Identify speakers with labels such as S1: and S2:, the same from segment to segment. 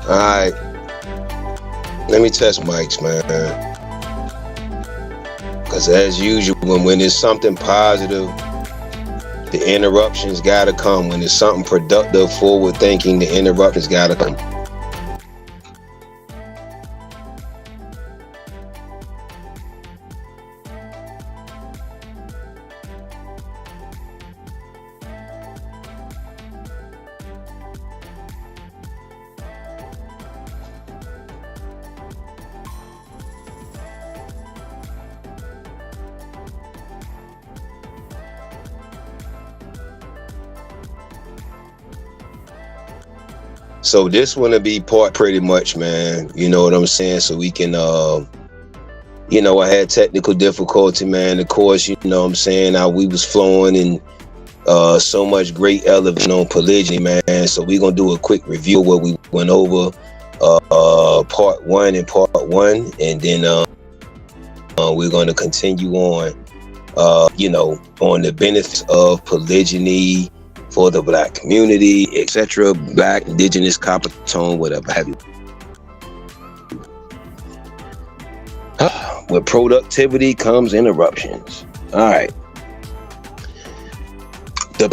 S1: All right, let me test mics, man. Because as usual, when it's something positive, the interruptions gotta come. When it's something productive, forward thinking, the interruptions gotta come. So this one to be part pretty much, man. You know what I'm saying? So we can, you know, I had technical difficulty, man. Of course, you know what I'm saying? How we was flowing and so much great elevation on polygyny, man. So we're going to do a quick review of what we went over, part one and part one. And then we're going to continue on, you know, on the benefits of polygyny for the Black community, etc., Black, indigenous, copper tone, whatever have you. With productivity comes interruptions. All right. The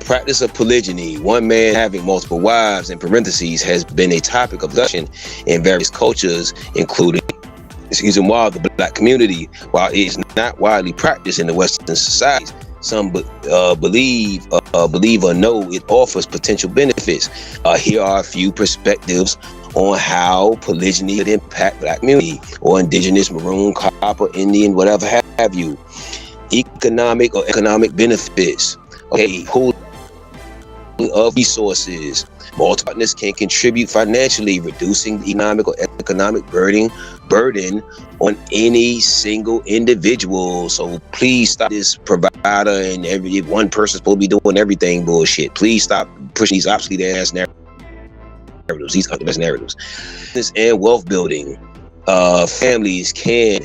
S1: practice of polygyny, one man having multiple wives, in parentheses, has been a topic of discussion in various cultures, including, while the Black community, while it is not widely practiced in the Western societies, some believe or know it offers potential benefits. Here are a few perspectives on how polygyny could impact Black community or indigenous, maroon, copper, Indian, whatever have you. Economic benefits. Okay, pool of resources. Multiple partners can contribute financially, reducing the economic burden on any single individual. So please stop this provider and every one person's supposed to be doing everything bullshit. Please stop pushing these obsolete ass narratives, these other narratives. Business and wealth building. Families can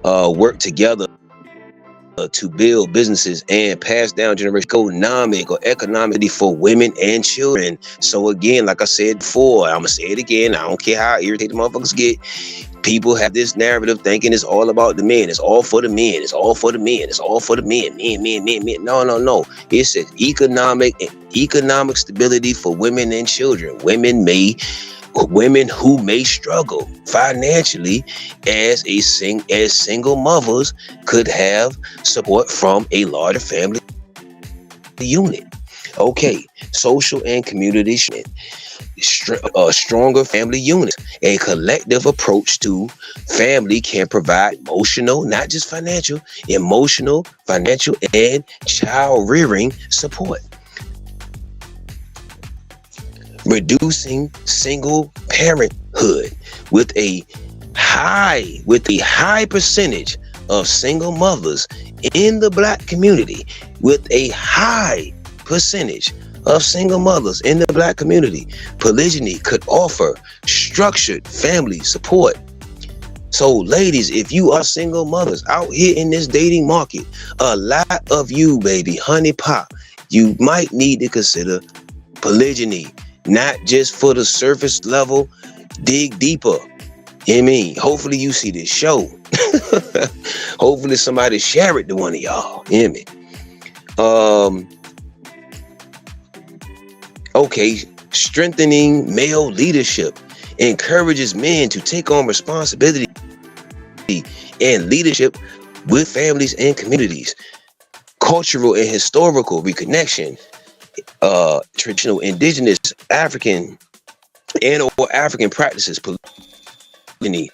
S1: work together to build businesses and pass down economic for women and children. So again, like I said before, I'm gonna say it again, I don't care how irritated motherfuckers get. People have this narrative thinking it's all about the men, it's all for the men, it's all for the men, it's all for the men. No. It's an economic stability for women and children. Women who may struggle financially as single mothers could have support from a larger family unit. Okay, social and community stronger family units. A collective approach to family can provide emotional, not just financial, emotional, financial, and child rearing support. Reducing single parenthood with a high percentage of single mothers in the Black community, with a high percentage of single mothers in the Black community, polygyny could offer structured family support. So ladies, if you are single mothers out here in this dating market, a lot of you, baby, honey pot, you might need to consider polygyny, not just for the surface level, dig deeper. You know what I mean? Hopefully you see this show. Hopefully somebody share it to one of y'all. You know what I mean? Okay, strengthening male leadership encourages men to take on responsibility and leadership with families and communities. Cultural and historical reconnection, traditional indigenous African and or African practices, polygyny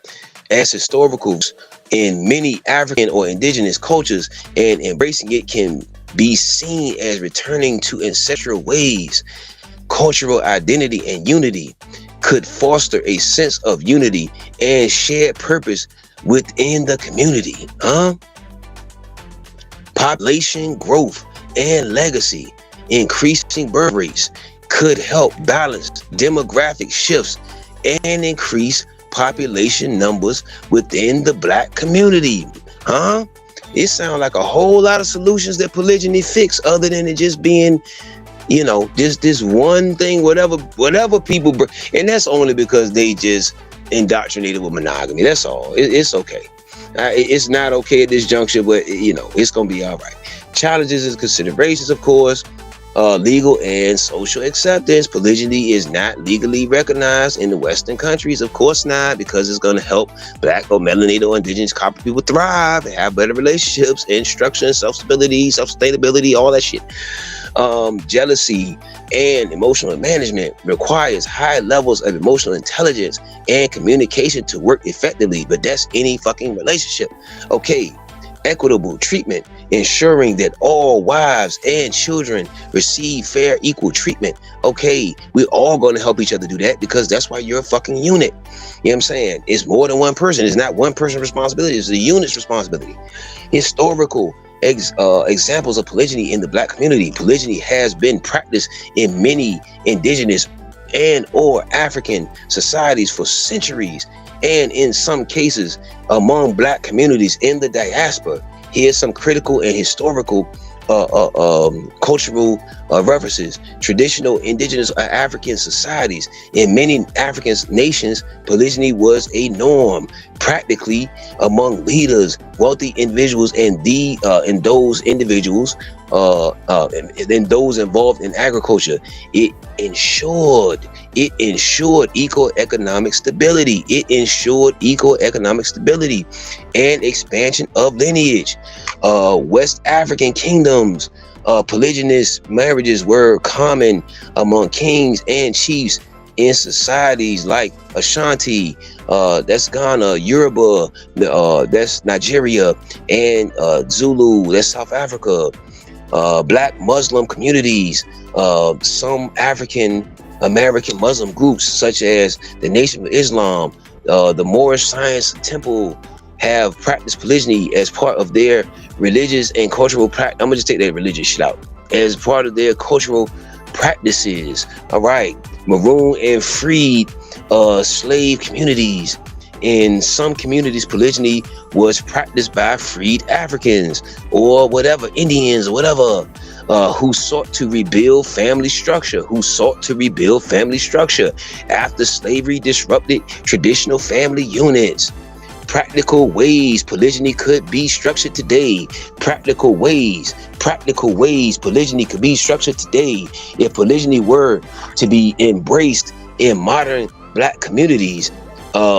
S1: as historicals in many African or indigenous cultures, and embracing it can be seen as returning to ancestral ways. Cultural identity and unity could foster a sense of unity and shared purpose within the community. Population growth and legacy, increasing birth rates could help balance demographic shifts and increase population numbers within the Black community. It sounds like a whole lot of solutions that polygyny fix, other than it just being, you know, this one thing, whatever people and that's only because they just indoctrinated with monogamy. That's all. It's okay. It's not okay at this juncture, but you know, it's gonna be all right. Challenges and considerations, of course. Legal and social acceptance. Polygyny is not legally recognized in the Western countries. Of course not, because it's going to help Black or melanated or indigenous copper people thrive and have better relationships and structure and self-stability, self-sustainability, all that shit. Jealousy and emotional management requires high levels of emotional intelligence and communication to work effectively, but that's any fucking relationship. Okay. Equitable treatment, ensuring that all wives and children receive fair, equal treatment. Okay, we're all going to help each other do that, because that's why you're a fucking unit. You know what I'm saying? It's more than one person. It's not one person's responsibility. It's the unit's responsibility. Historical examples of polygyny in the Black community. Polygyny has been practiced in many indigenous and or African societies for centuries, and in some cases among Black communities in the diaspora. Here's some critical and historical cultural references. Traditional indigenous African societies in many African nations, polygyny was a norm, practically among leaders, wealthy individuals, and those individuals and those involved in agriculture. It ensured equal economic stability. It ensured equal economic stability and expansion of lineage. West African kingdoms, polygynous marriages were common among kings and chiefs in societies like Ashanti, that's Ghana, Yoruba, that's Nigeria, and Zulu, that's South Africa. Black Muslim communities, some African American Muslim groups such as the Nation of Islam, the Moorish Science Temple, have practiced polygyny as part of their religious and cultural practice. I'm gonna just take that religious shit out. As part of their cultural practices. All right. Maroon and freed slave communities. In some communities, polygyny was practiced by freed Africans or whatever, Indians or whatever, who sought to rebuild family structure, after slavery disrupted traditional family units. Practical ways polygyny could be structured today. Practical ways polygyny could be structured today. If polygyny were to be embraced in modern Black communities,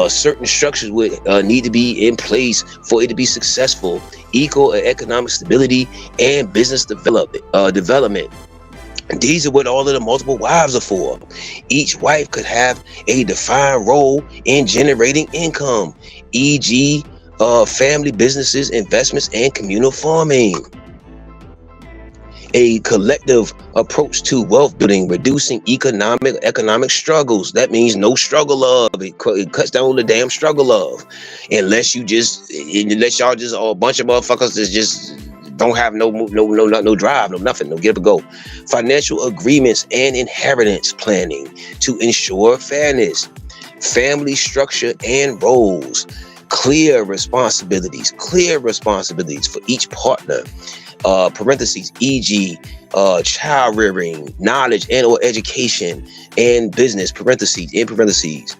S1: certain structures would need to be in place for it to be successful. Equal economic stability and business development. These are what all of the multiple wives are for. Each wife could have a defined role in generating income, e.g., family businesses, investments, and communal farming. A collective approach to wealth building, reducing economic struggles. That means no struggle of. It cuts down the damn struggle of. Unless y'all just are a bunch of motherfuckers that's just don't have no drive, no nothing, no get up and go. Financial agreements and inheritance planning to ensure fairness. Family structure and roles. Clear responsibilities for each partner. Parentheses, e.g., child rearing, knowledge and or education, and business, parentheses, in parentheses.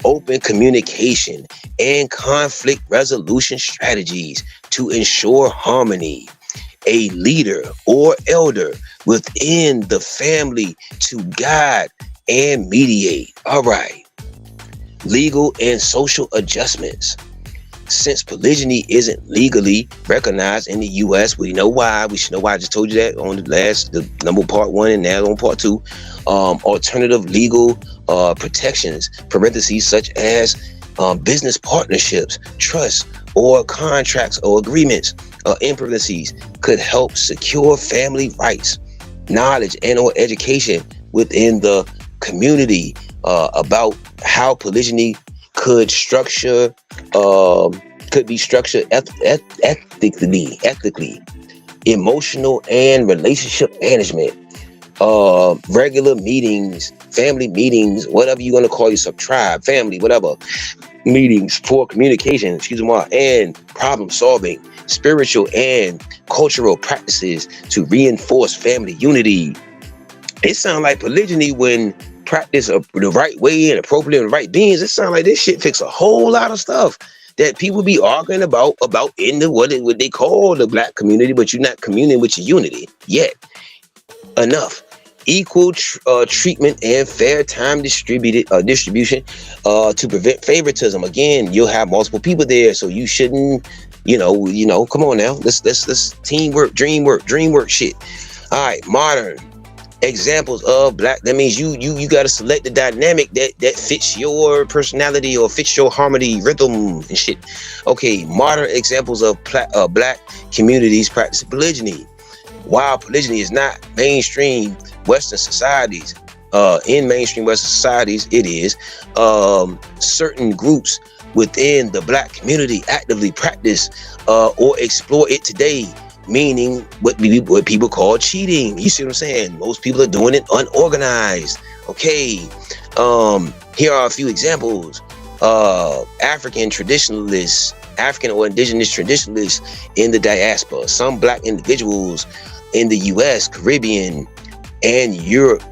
S1: Open communication and conflict resolution strategies to ensure harmony. A leader or elder within the family to guide and mediate. All right. Legal and social adjustments. Since polygyny isn't legally recognized in the U.S., we know why. We should know why. I just told you that on the number part 1 and now on part 2. Alternative legal protections, parentheses, such as business partnerships, trusts, or contracts or agreements, in parentheses, could help secure family rights, knowledge, and or education within the community about how polygyny could be structured ethically, emotional and relationship management, regular meetings, family meetings, whatever you're gonna call yourself, tribe, family, whatever, meetings for communication, and problem solving, spiritual and cultural practices to reinforce family unity. It sounds like polygyny, when practiced the right way and appropriately and the right beings, it sounds like this shit fix a whole lot of stuff that people be arguing about in the what they call the black community, but you're not communing with your unity yet. Enough. Equal treatment and fair time distribution to prevent favoritism. Again, you'll have multiple people there, so you shouldn't, come on now. Let's teamwork, dream work shit. All right, modern examples of black. That means you got to select the dynamic that fits your personality or fits your harmony, rhythm, and shit. Okay, modern examples of black communities practicing polygyny. While polygyny is not mainstream Western societies, in mainstream Western societies, it is certain groups within the black community actively practice or explore it today, meaning what people call cheating. You see what I'm saying? Most people are doing it unorganized. Okay, here are a few examples. African or indigenous traditionalists in the diaspora. Some black individuals in the US, Caribbean, and Europe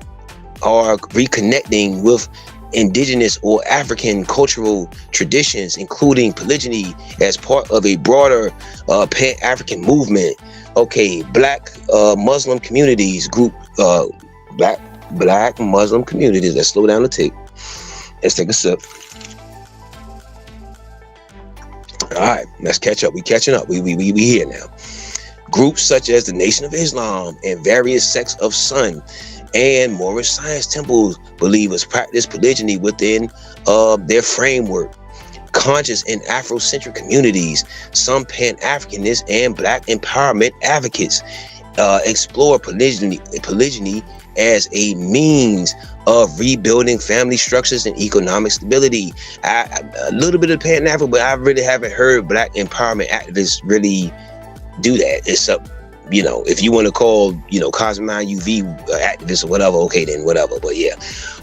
S1: are reconnecting with indigenous or African cultural traditions, including polygyny, as part of a broader pan-African movement. Okay, black Muslim communities group, black Muslim communities. Let's slow down the tick. Let's take a sip. All right, let's catch up. We catching up. We here now. Groups such as the Nation of Islam and various sects of Sun and Moorish science temples believers practice polygyny within their framework. Conscious and Afrocentric communities, some Pan-Africanists and Black empowerment advocates explore polygyny as a means of rebuilding family structures and economic stability. A little bit of Pan-African, but I really haven't heard Black empowerment activists really do that. It's up, if you want to call, Cosmine UV activists or whatever, okay, then whatever. But yeah,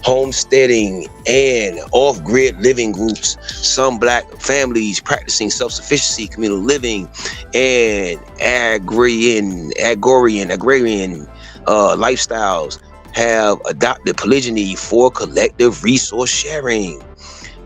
S1: homesteading and off-grid living groups, some Black families practicing self-sufficiency, communal living, and agrarian lifestyles have adopted polygyny for collective resource sharing.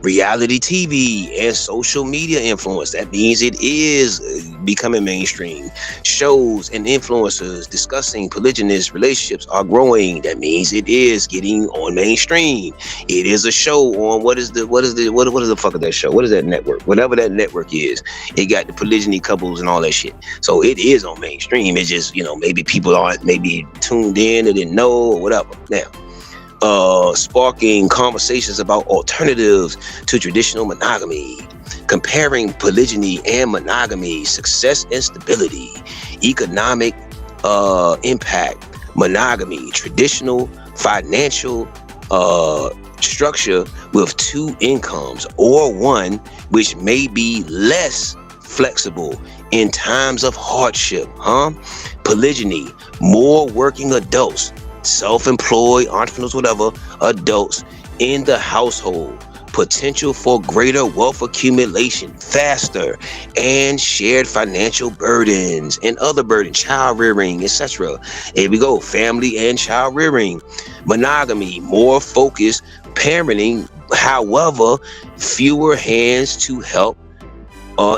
S1: Reality TV and social media influence. That means it is becoming mainstream. Shows and influencers discussing polygynous relationships are growing. That means it is getting on mainstream. It is a show on what is the fuck of that show? What is that network? Whatever that network is, it got the polygyny couples and all that shit. So it is on mainstream. It's just, maybe people aren't maybe tuned in or didn't know or whatever. Now, sparking conversations about alternatives to traditional monogamy, comparing polygyny and monogamy, success and stability, economic impact, monogamy, traditional financial structure with 2 incomes or one which may be less flexible in times of hardship, Polygyny, more working adults, self-employed, entrepreneurs, whatever, adults in the household. Potential for greater wealth accumulation faster, and shared financial burdens and other burdens, child rearing, etc. Here we go, family and child rearing. Monogamy, more focused parenting, however, fewer hands to help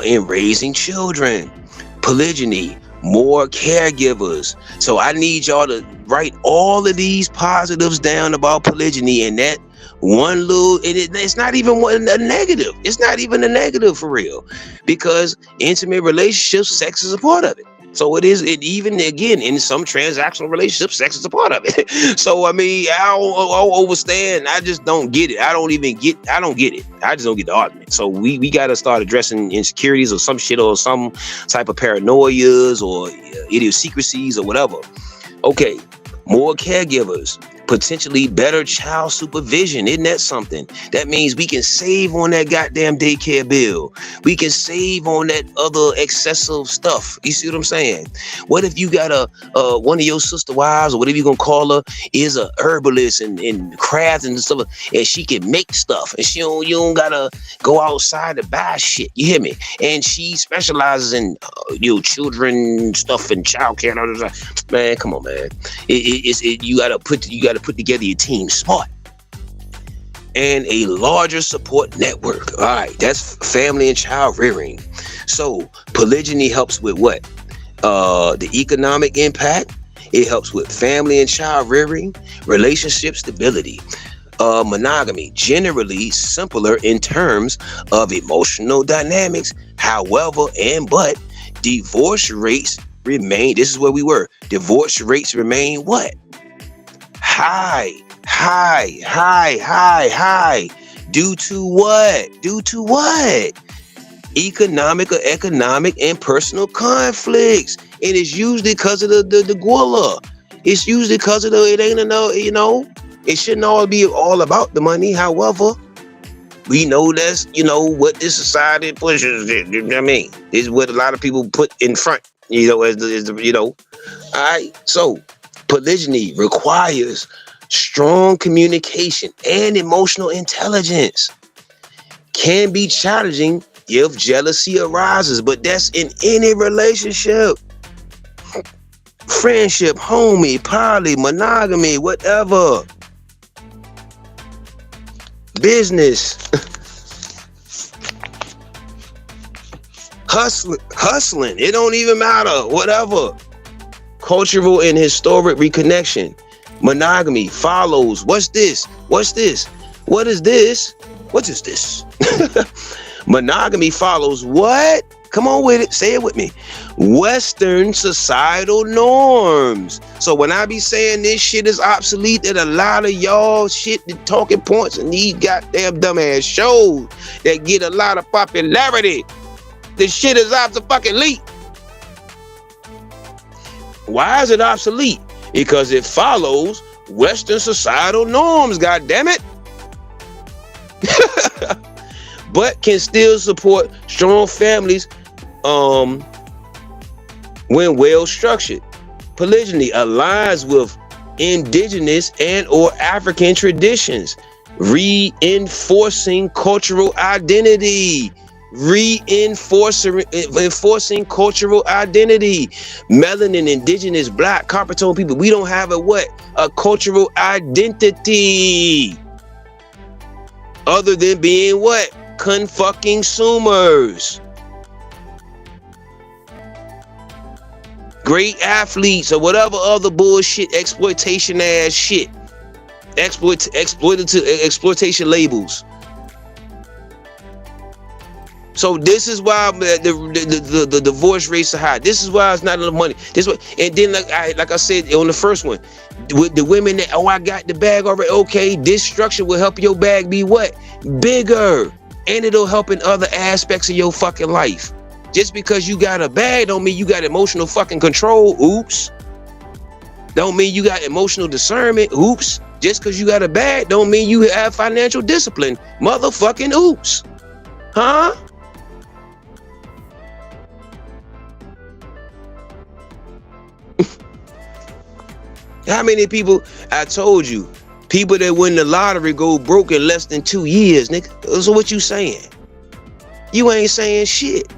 S1: in raising children. Polygyny, more caregivers. So I need y'all to write all of these positives down about polygyny, and that one little, it's not even a negative. It's not even a negative for real, because intimate relationships, sex is a part of it. So it even again in some transactional relationships, sex is a part of it. So I mean, I don't understand. I just don't get it. I don't get it. I just don't get the argument. So we got to start addressing insecurities or some shit, or some type of paranoias or idiosyncrasies or whatever. Okay, more caregivers, potentially better child supervision. Isn't that something? That means we can save on that goddamn daycare bill. We can save on that other excessive stuff. You see what I'm saying? What if you got one of your sister wives, or whatever you're gonna call her, is a herbalist and craft and stuff, and she can make stuff, and you don't gotta go outside to buy shit. You hear me? And she specializes in children stuff and childcare and all that. Man, come on, man. You gotta put together your team smart, and a larger support network. All right, that's family and child rearing. So polygyny helps with what? The economic impact. It helps with family and child rearing, relationship stability. Monogamy, generally simpler in terms of emotional dynamics. However, but divorce rates remain. This is where we were. Divorce rates remain what? High. Due to what? Economic and personal conflicts. And it's usually because of the guala. It's usually because of it ain't enough, it shouldn't all be all about the money. However, we know that's, what this society pushes. You know what I mean? Is what a lot of people put in front, as the all right. So polygyny requires strong communication and emotional intelligence. Can be challenging if jealousy arises, but that's in any relationship. Friendship, homie, poly, monogamy, whatever. Business. Hustling. It don't even matter. Whatever. Cultural and historic reconnection. Monogamy follows. What's this? What is this? What is this? Monogamy follows what? Come on with it. Say it with me. Western societal norms. So when I be saying this shit is obsolete, that a lot of y'all shit, the talking points and these goddamn dumbass shows that get a lot of popularity, this shit is obsolete. Why is it obsolete? Because it follows Western societal norms, goddammit. But can still support strong families when well structured. Polygyny aligns with indigenous and or African traditions, reinforcing cultural identity. Enforcing cultural identity. Melanin, indigenous, black, copper tone people, we don't have a cultural identity other than being what? Confucking-sumers. Great athletes or whatever other bullshit, exploitation ass shit. Exploitation labels. So this is why the divorce rates are high. This is why it's not enough money. And then like I said on the first one, with the women that, I got the bag already. Okay, this structure will help your bag be what? Bigger. And it'll help in other aspects of your fucking life. Just because you got a bag don't mean you got emotional fucking control. Oops. Don't mean you got emotional discernment. Oops. Just because you got a bag don't mean you have financial discipline. Motherfucking oops. Huh? How many people, I told you, people that win the lottery go broke in less than 2 years, nigga. So what you saying? You ain't saying shit.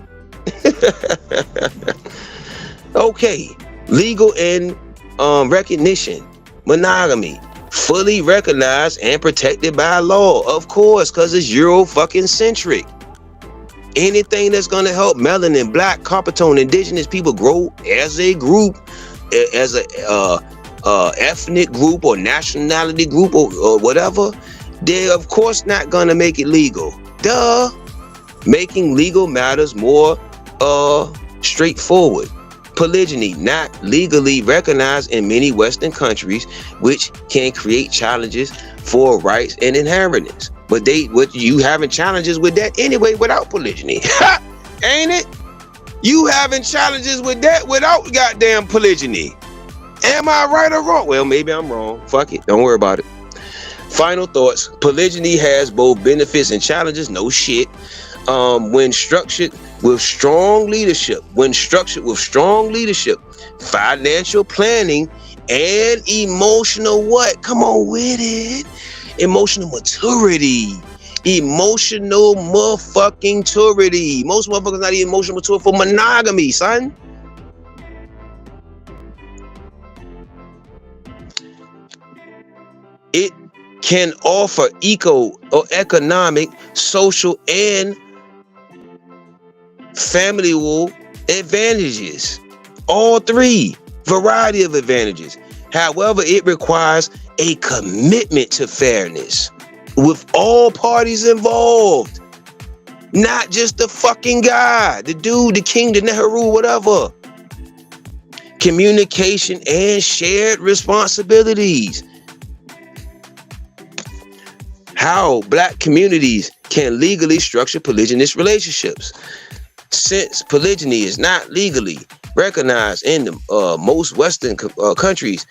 S1: Okay, legal and recognition, monogamy, fully recognized and protected by law, of course, because it's Euro fucking centric. Anything that's gonna help melanin, black, copper tone, indigenous people grow as a group, as a ethnic group or nationality group or whatever, they're of course not gonna make it legal. Duh. Making legal matters more straightforward. Polygyny, not legally recognized in many Western countries, which can create challenges for rights and inheritance. But you having challenges with that anyway without polygyny. Ain't it? You having challenges with that without goddamn polygyny. Am I right or wrong? Well, maybe I'm wrong. Fuck it. Don't worry about it. Final thoughts. Polygyny has both benefits and challenges. No shit. When structured with strong leadership, financial planning, and emotional what? Come on with it. Emotional maturity. Emotional motherfucking maturity. Most motherfuckers not even emotional mature for monogamy, son. It can offer economic, social, and family advantages. All three. Variety of advantages. However, it requires a commitment to fairness with all parties involved. Not just the fucking guy, the dude, the king, the Nehru, whatever. Communication and shared responsibilities. How black communities can legally structure polygynous relationships. Since polygyny is not legally recognized in the most Western countries,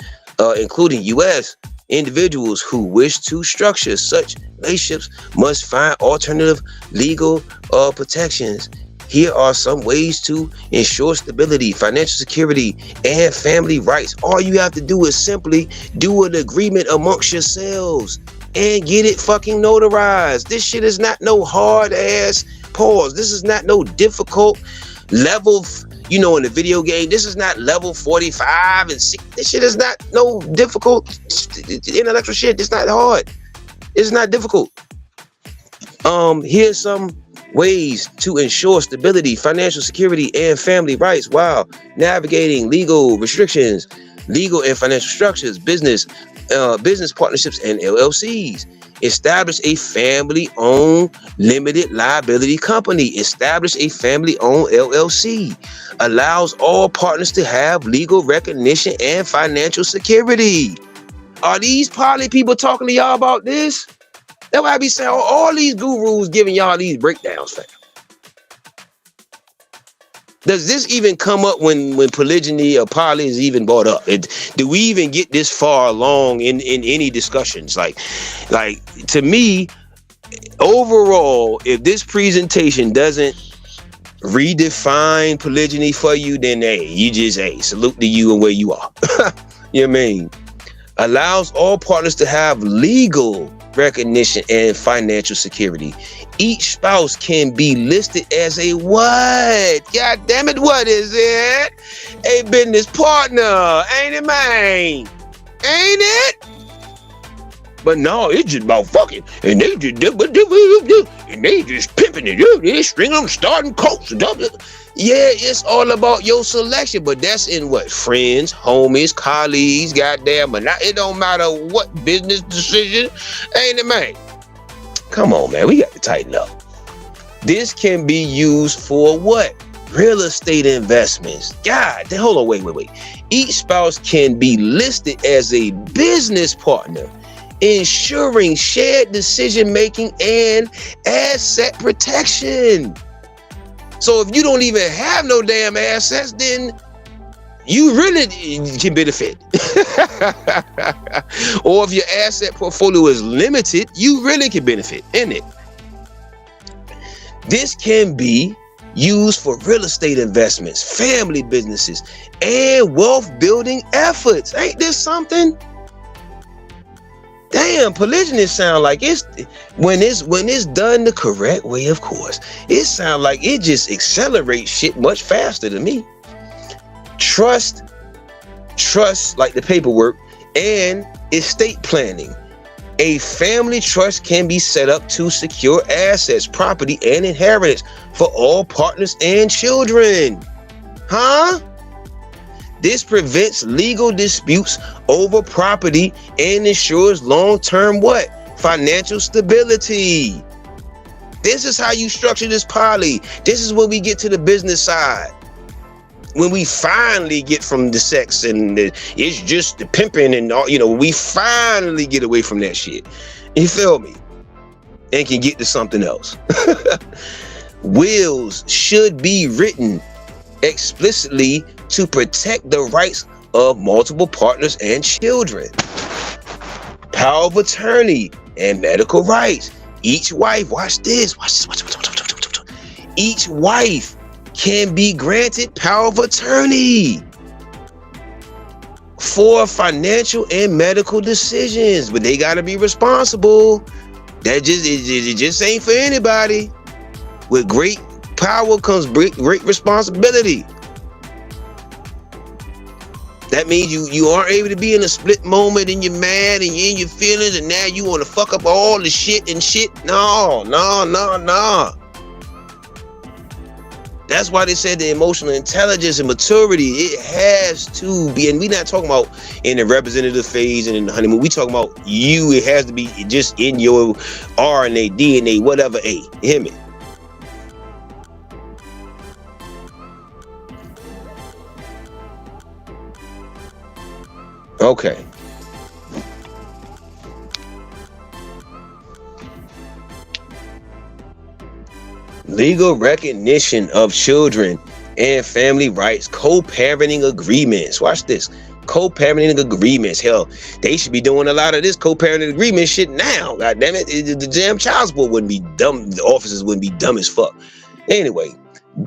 S1: including U.S., individuals who wish to structure such relationships must find alternative legal protections. Here are some ways to ensure stability, financial security, and family rights. All you have to do is simply do an agreement amongst yourselves and get it fucking notarized. This shit is not no hard ass pause. This is not no difficult level, in the video game. This is not level 45 and 6. This shit is not no difficult intellectual shit. It's not hard. It's not difficult. Here's some ways to ensure stability, financial security, and family rights while navigating legal restrictions, legal and financial structures, business partnerships, and LLCs. Establish a family-owned limited liability company. Establish a family-owned LLC. Allows all partners to have legal recognition and financial security. Are these poly people talking to y'all about this? That's why I be saying all these gurus giving y'all these breakdowns, fam. Does this even come up when polygyny or poly is even brought up? Do we even get this far along in any discussions? Like to me, overall, if this presentation doesn't redefine polygyny for you, then salute to you and where you are. You know what I mean? Allows all partners to have legal recognition and financial security. Each spouse can be listed as a what? God damn it, what is it? A business partner, ain't it, man? Ain't it? But no, it's just about fucking, and they just pimping it. They stringing them, starting coats. Yeah, it's all about your selection, but that's in what? Friends, homies, colleagues, goddamn. But it don't matter what business decision, ain't it, man? Come on, man, we got to tighten up. This can be used for what? Real estate investments. God, hold on, wait. Each spouse can be listed as a business partner, ensuring shared decision-making and asset protection. So if you don't even have no damn assets, then you really can benefit. Or if your asset portfolio is limited, you really can benefit, isn't it? This can be used for real estate investments, family businesses, and wealth building efforts. Ain't this something? Damn, polygyny sound like it's when it's done the correct way, of course. It sounds like it just accelerates shit much faster to me. Trust like the paperwork, and estate planning. A family trust can be set up to secure assets, property, and inheritance for all partners and children. This prevents legal disputes over property and ensures long-term what? Financial stability. This is how you structure this poly. This is when we get to the business side. When we finally get from the sex and it's just the pimping and all, we finally get away from that shit. You feel me? And can get to something else. Wills should be written explicitly to protect the rights of multiple partners and children. Power of attorney and medical rights. Each wife, watch this. Each wife can be granted power of attorney for financial and medical decisions, but they got to be responsible. It just ain't for anybody. With great power comes great responsibility. That means you aren't able to be in a split moment and you're mad and you're in your feelings and now you want to fuck up all the shit. No. That's why they said the emotional intelligence and maturity, it has to be, and we're not talking about in the representative phase and in the honeymoon. We talking about you. It has to be just in your RNA, DNA, whatever. You hear me? Okay. Legal recognition of children and family rights, co-parenting agreements. Watch this. Co-parenting agreements. Hell, they should be doing a lot of this co-parenting agreement shit now. God damn it. The damn child support wouldn't be dumb. The officers wouldn't be dumb as fuck. Anyway,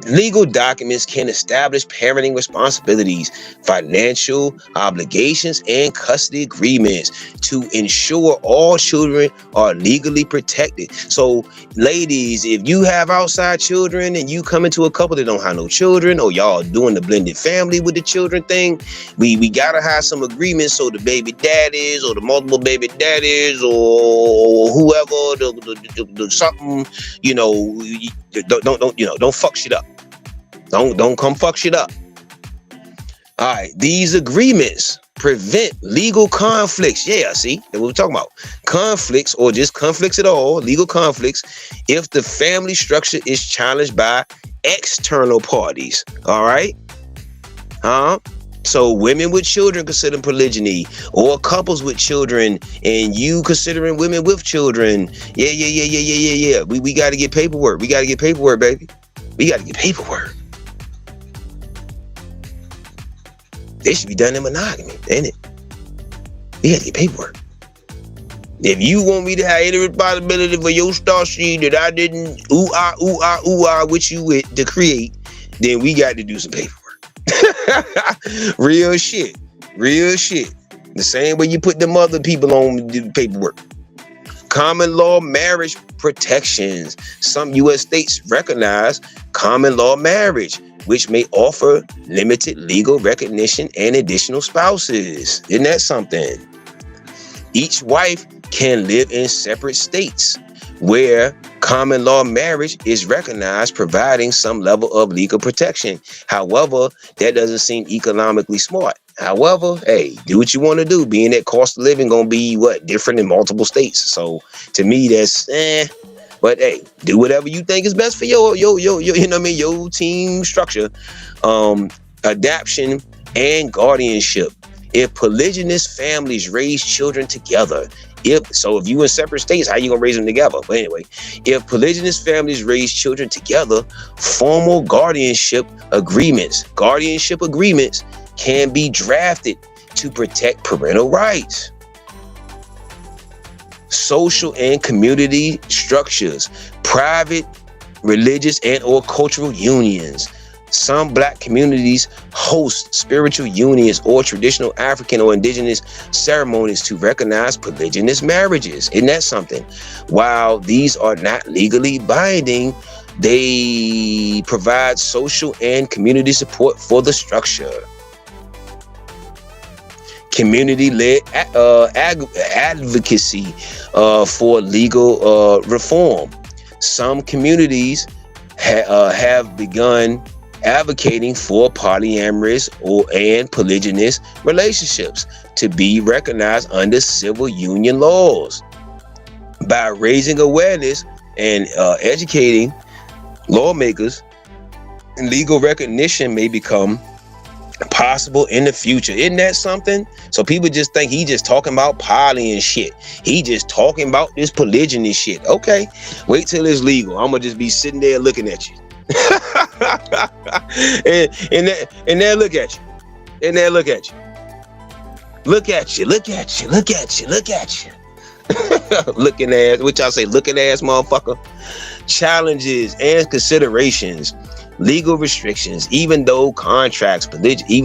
S1: legal documents can establish parenting responsibilities, financial obligations, and custody agreements to ensure all children are legally protected. So, ladies, if you have outside children and you come into a couple that don't have no children, or y'all doing the blended family with the children thing, we gotta have some agreements so the baby daddies or the multiple baby daddies or whoever the something, don't fuck shit up. Don't come fuck shit up. All right, these agreements prevent legal conflicts. Yeah, see, that's what we're talking about. Conflicts, or just conflicts at all, legal conflicts, if the family structure is challenged by external parties. All right? So women with children consider polygyny, or couples with children and you considering women with children. Yeah. We got to get paperwork. We got to get paperwork, baby. We got to get paperwork. They should be done in monogamy, ain't it? We got to get paperwork. If you want me to have any responsibility for your star sheet that I didn't ooh ah with you with to create, then we got to do some paperwork. Real shit. The same way you put them other people on the paperwork. Common law marriage protections. Some U.S. states recognize common law marriage, which may offer limited legal recognition and additional spouses. Isn't that something? Each wife can live in separate states where common law marriage is recognized, providing some level of legal protection. However, that doesn't seem economically smart. However, hey, do what you want to do. Being that cost of living gonna be different in multiple states. So to me, that's But hey, do whatever you think is best for your your team structure. Adoption and guardianship. If polygynous families raise children together, if you in separate states, how you gonna raise them together? But anyway, if polygynous families raise children together, formal guardianship agreements can be drafted to protect parental rights. Social and community structures, private religious and or cultural unions. Some black communities host spiritual unions or traditional African or indigenous ceremonies to recognize polygynous marriages. Isn't that something? While these are not legally binding, they provide social and community support for the structure. Community-led advocacy for legal reform. Some communities have begun advocating for polyamorous and polygynous relationships to be recognized under civil union laws. By raising awareness and educating lawmakers, legal recognition may become possible in the future. Isn't that something? So people just think he just talking about poly and shit. He just talking about this polygyny shit. Okay, wait till it's legal. I'm gonna just be sitting there looking at you. and then look at you. And then look at you. Look at you. Look at you. Look at you. Look at you. Looking ass, which I say looking ass motherfucker. Challenges and considerations. Legal restrictions, even with contracts, polygyny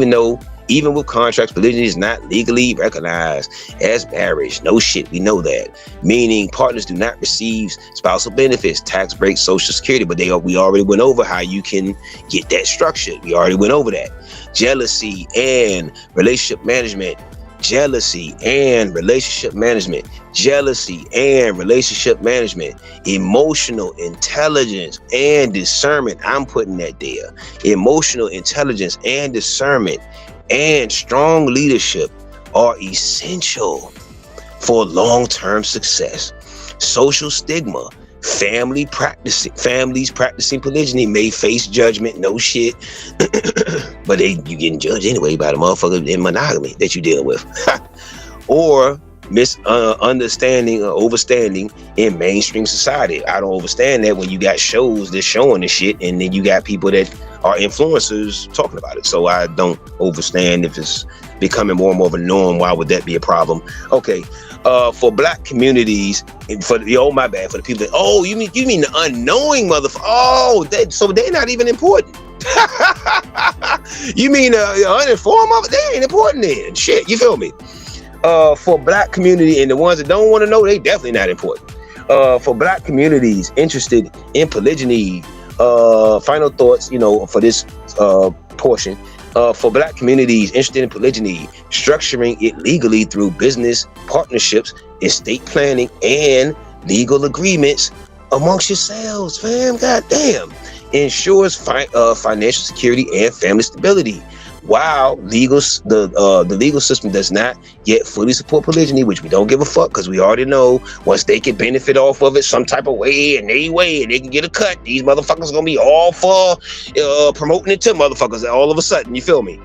S1: is not legally recognized as marriage. No shit, we know that. Meaning partners do not receive spousal benefits, tax breaks, social security, but we already went over how you can get that structured. We already went over that. Jealousy and relationship management. Jealousy and relationship management, emotional intelligence and discernment. I'm putting that there. Emotional intelligence and discernment and strong leadership are essential for long-term success. Social stigma. Families practicing polygyny may face judgment. No shit. But you getting judged anyway by the motherfucker in monogamy that you dealing with. Or misunderstanding or overstanding in mainstream society. I don't understand that when you got shows that's showing this shit and then you got people that are influencers talking about it. So I don't understand if it's becoming more and more of a norm. Why would that be a problem? Okay. For black communities, for the people that, you mean the unknowing motherfucker? So they're not even important. You mean the uninformed motherfucker? They ain't important then. Shit, you feel me? For black community and the ones that don't want to know, they definitely not important. For black communities interested in polygyny, final thoughts, for this portion. For black communities interested in polygyny, structuring it legally through business partnerships, estate planning, and legal agreements amongst yourselves, fam. Goddamn, ensures financial security and family stability. While the legal system does not yet fully support polygyny, which we don't give a fuck because we already know once they can benefit off of it some type of way and they can get a cut, these motherfuckers gonna be all for promoting it to motherfuckers all of a sudden. You feel me?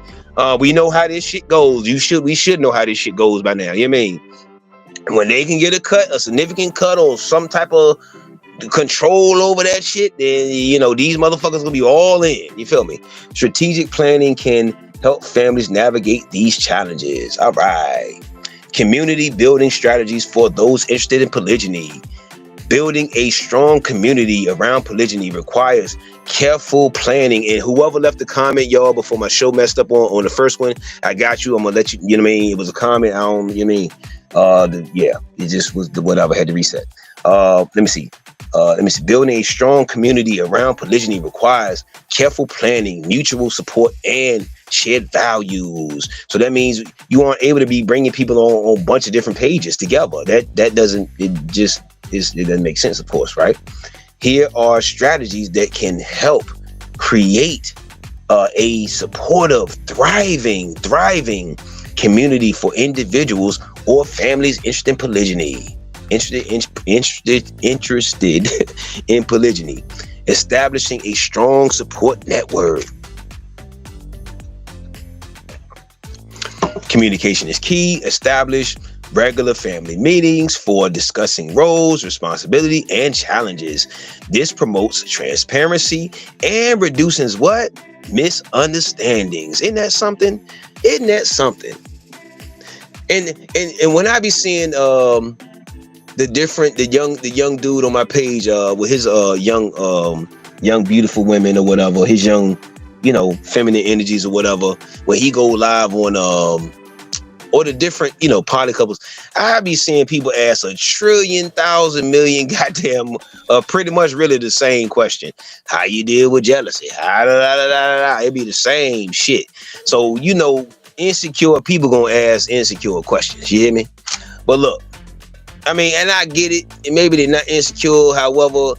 S1: We know how this shit goes. We should know how this shit goes by now. You know what I mean? When they can get a significant cut or some type of control over that shit, then these motherfuckers gonna be all in. You feel me? Strategic planning can help families navigate these challenges. All right. Community building strategies for those interested in polygyny. Building a strong community around polygyny requires careful planning. And whoever left the comment, y'all, before my show messed up on the first one, I got you. I'm gonna let you. You know what I mean? It was a comment. I don't. You know what I mean? It just was whatever. I had to reset. Let me see. Building a strong community around polygyny requires careful planning, mutual support, and shared values. So that means you aren't able to be bringing people on a bunch of different pages together. That doesn't make sense, of course, right? Here are strategies that can help create a supportive, thriving community for individuals or families interested in polygyny. Interested in polygyny. Establishing a strong support network. Communication is key. Establish regular family meetings for discussing roles, responsibility, and challenges. This promotes transparency and reduces what? Misunderstandings. Isn't that something? And when I be seeing the young dude on my page with his young young beautiful women or whatever, his young, feminine energies or whatever, when he go live on or the different, poly couples, I be seeing people ask a trillion, thousand, million, goddamn, pretty much really the same question. How you deal with jealousy? It be the same shit. So, insecure people gonna ask insecure questions. You hear me? But look, I mean, and I get it. And maybe they're not insecure. However,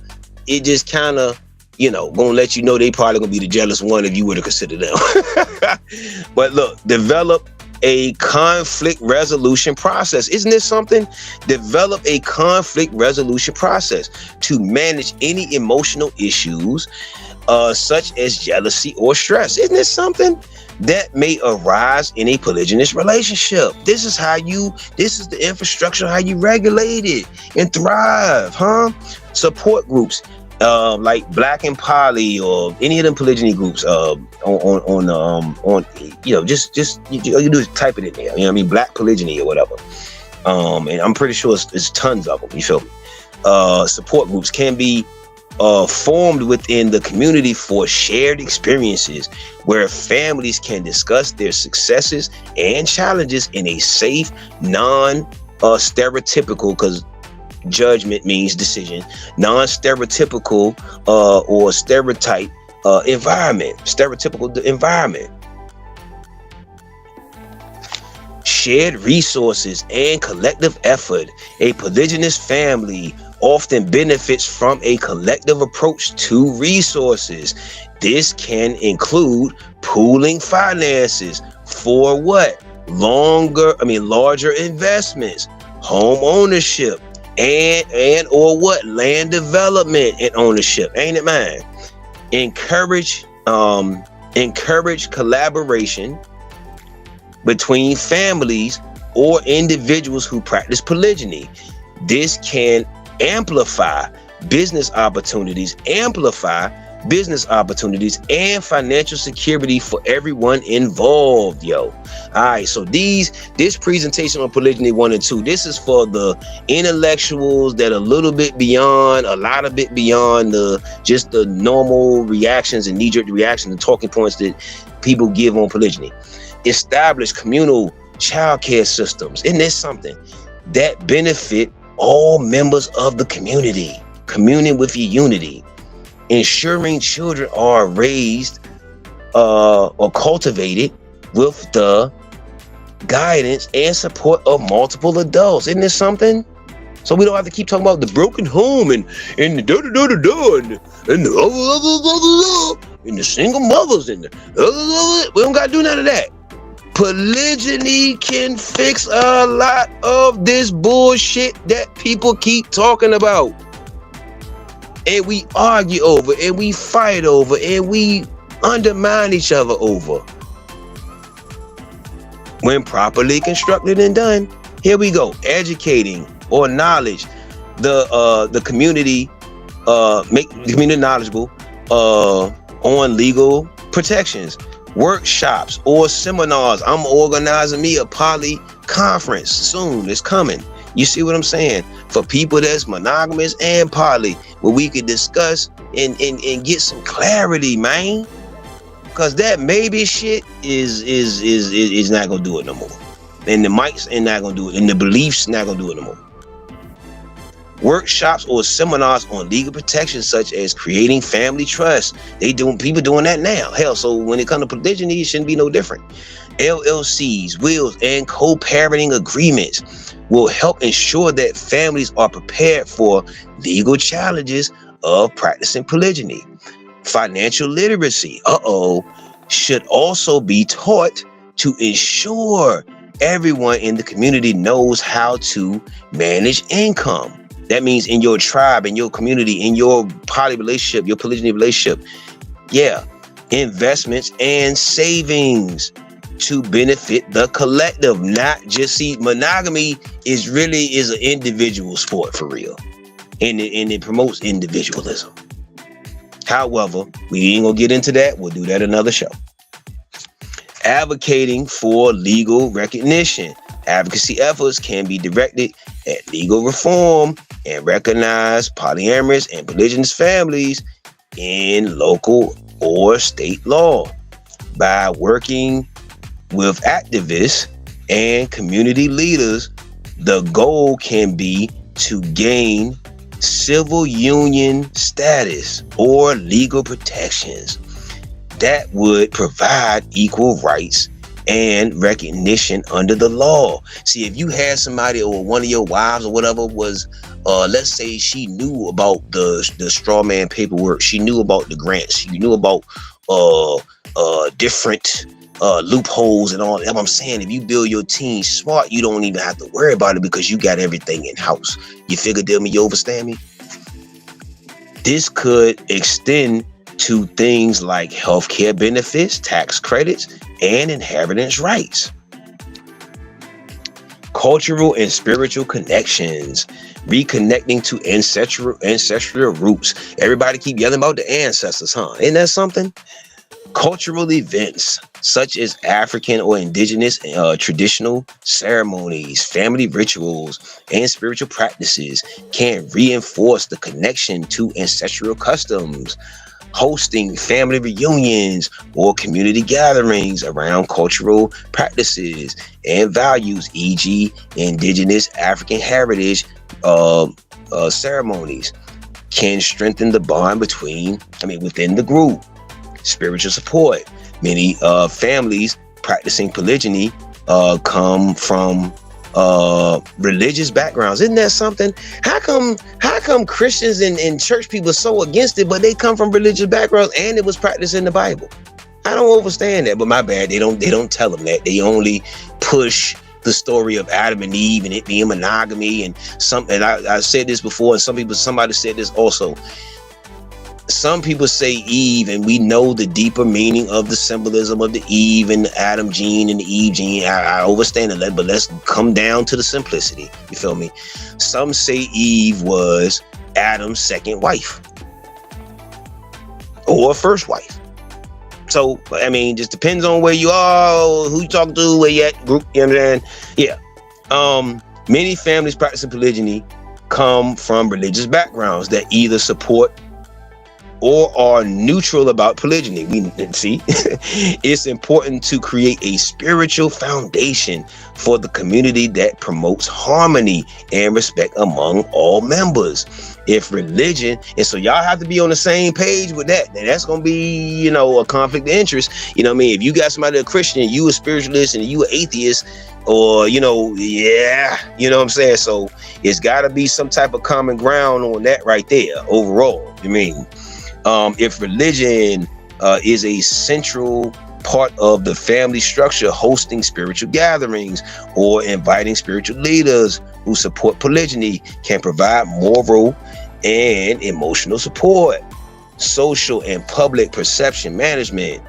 S1: it just kind of, gonna let you know they probably gonna be the jealous one if you were to consider them. But look, develop a conflict resolution process. Isn't this something? Develop a conflict resolution process to manage any emotional issues, such as jealousy or stress. Isn't this something that may arise in a polygynous relationship? This is the infrastructure, how you regulate it and thrive, huh? Support groups, like Black and Poly or any of them polygyny groups, just you do is type it in there. Black polygyny or whatever. And I'm pretty sure it's tons of them. You feel me? Support groups can be formed within the community for shared experiences where families can discuss their successes and challenges in a safe, non-stereotypical, because judgment means decision, non-stereotypical or stereotype stereotypical environment. Shared resources and collective effort. A polygynous family often benefits from a collective approach to resources. This can include pooling finances for what? Larger investments, home ownership, and or what? Land development and ownership. Ain't it, man? Encourage collaboration between families or individuals who practice polygyny. This can amplify business opportunities and financial security for everyone involved, yo. All right, so this presentation on Polygyny 1 and 2, this is for the intellectuals that are a lot bit beyond just the normal reactions and knee-jerk reactions and talking points that people give on polygyny. Establish communal childcare systems. Isn't this something that benefit all members of the community? Communing with your unity. Ensuring children are raised or cultivated with the guidance and support of multiple adults. Isn't this something? So we don't have to keep talking about the broken home and the and the single mothers and we don't gotta do none of that. Polygyny can fix a lot of this bullshit that people keep talking about. And we argue over, and we fight over, and we undermine each other over. When properly constructed and done, here we go. Educating or knowledge the community, make the community knowledgeable on legal protections. Workshops or seminars. I'm organizing me a poly conference soon. It's coming. You see what I'm saying? For people that's monogamous and poly, where we could discuss and get some clarity, man. Cause that maybe shit is not gonna do it no more. And the mics ain't not gonna do it, and the beliefs not gonna do it no more. Workshops or seminars on legal protection, such as creating family trust. People doing that now. Hell, so when it comes to polygyny, it shouldn't be no different. LLCs, wills, and co-parenting agreements will help ensure that families are prepared for legal challenges of practicing polygyny. Financial literacy, should also be taught to ensure everyone in the community knows how to manage income. That means in your tribe, in your community, in your poly relationship, your polygyny relationship. Yeah. Investments and savings to benefit the collective. Not just, see, monogamy is an individual sport for real. And it promotes individualism. However, we ain't gonna get into that. We'll do that another show. Advocating for legal recognition. Advocacy efforts can be directed at legal reform and recognize polyamorous and polygynous families in local or state law. By working with activists and community leaders, the goal can be to gain civil union status or legal protections that would provide equal rights and recognition under the law. See, if you had somebody or one of your wives or whatever was, let's say she knew about the straw man paperwork, she knew about the grants, she knew about different loopholes and all that. I'm saying, if you build your team smart, you don't even have to worry about it because you got everything in house. You figure, you understand me? This could extend to things like healthcare benefits, tax credits, and inheritance rights. Cultural and spiritual connections, reconnecting to ancestral roots. Everybody keep yelling about the ancestors, huh? Isn't that something? Cultural events such as African or indigenous traditional ceremonies, family rituals, and spiritual practices can reinforce the connection to ancestral customs. Hosting family reunions or community gatherings around cultural practices and values, e.g., indigenous African heritage ceremonies, can strengthen the bond within the group. Spiritual support. Many families practicing polygyny come from religious backgrounds. Isn't that something? How come Christians and church people are so against it, but they come from religious backgrounds and it was practiced in the Bible? I don't understand that, but my bad. They don't tell them that. They only push the story of Adam and Eve and it being monogamy and something. I said this before, and somebody said this also. Some people say Eve, and we know the deeper meaning of the symbolism of the Eve and the Adam gene and the Eve gene. I understand it, but let's come down to the simplicity. You feel me? Some say Eve was Adam's second wife or first wife. So, just depends on where you are, who you talk to, where you at, group, you understand? Yeah. Many families practicing polygyny come from religious backgrounds that either support or are neutral about polygyny. We see it's important to create a spiritual foundation for the community that promotes harmony and respect among all members. If religion, and so y'all have to be on the same page with that, then that's gonna be, a conflict of interest. If you got somebody a Christian, you a spiritualist, and you an atheist, or what I'm saying? So it's gotta be some type of common ground on that right there overall. If religion is a central part of the family structure, hosting spiritual gatherings or inviting spiritual leaders who support polygyny can provide moral and emotional support. Social and public perception management,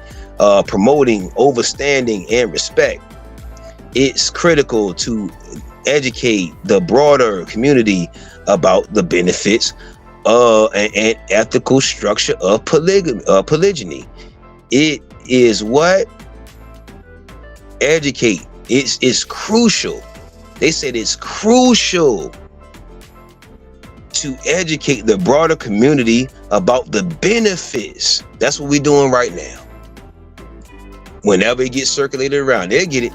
S1: promoting understanding and respect. It's critical to educate the broader community about the benefits and ethical structure of polygyny. It is what? Educate. It's crucial. They said it's crucial to educate the broader community about the benefits. That's what we're doing right now. Whenever it gets circulated around, they'll get it.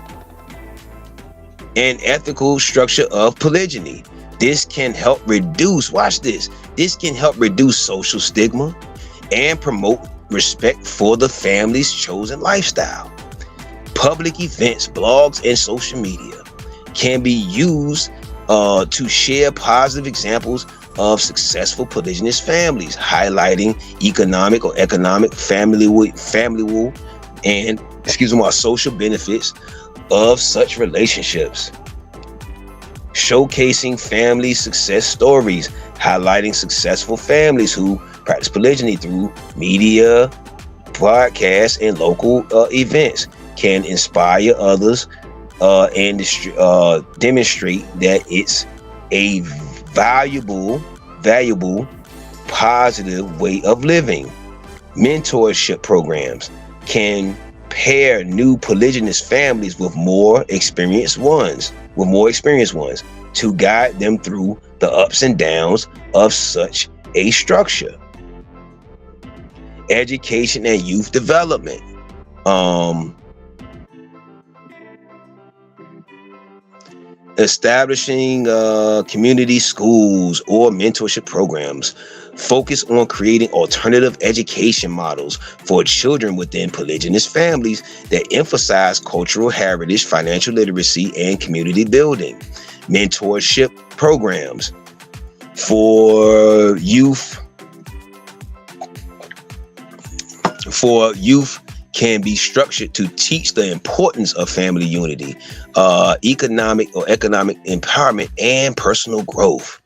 S1: And ethical structure of polygyny. This can help reduce, watch this, this can help reduce social stigma and promote respect for the family's chosen lifestyle. Public events, blogs, and social media can be used to share positive examples of successful polygynous families, highlighting economic family and social benefits of such relationships. Showcasing family success stories, highlighting successful families who practice polygyny through media, podcasts, and local events can inspire others and demonstrate that it's a valuable, positive way of living. Mentorship programs can pair new polygynous families with more experienced ones to guide them through the ups and downs of such a structure. education and youth development. Establishing community schools or mentorship programs focus on creating alternative education models for children within polygynous families that emphasize cultural heritage, financial literacy, and community building. Mentorship programs for youth can be structured to teach the importance of family unity, economic empowerment, and personal growth.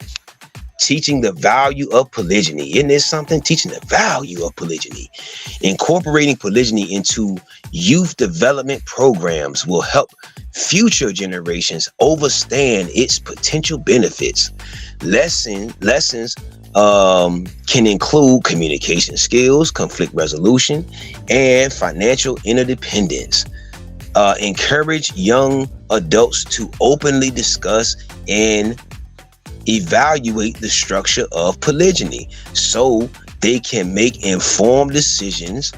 S1: Teaching the value of polygyny. Isn't this something? Teaching the value of polygyny. Incorporating polygyny into youth development programs will help future generations understand its potential benefits. Lessons can include communication skills, conflict resolution, and financial interdependence. Encourage young adults to openly discuss and evaluate the structure of polygyny so they can make informed decisions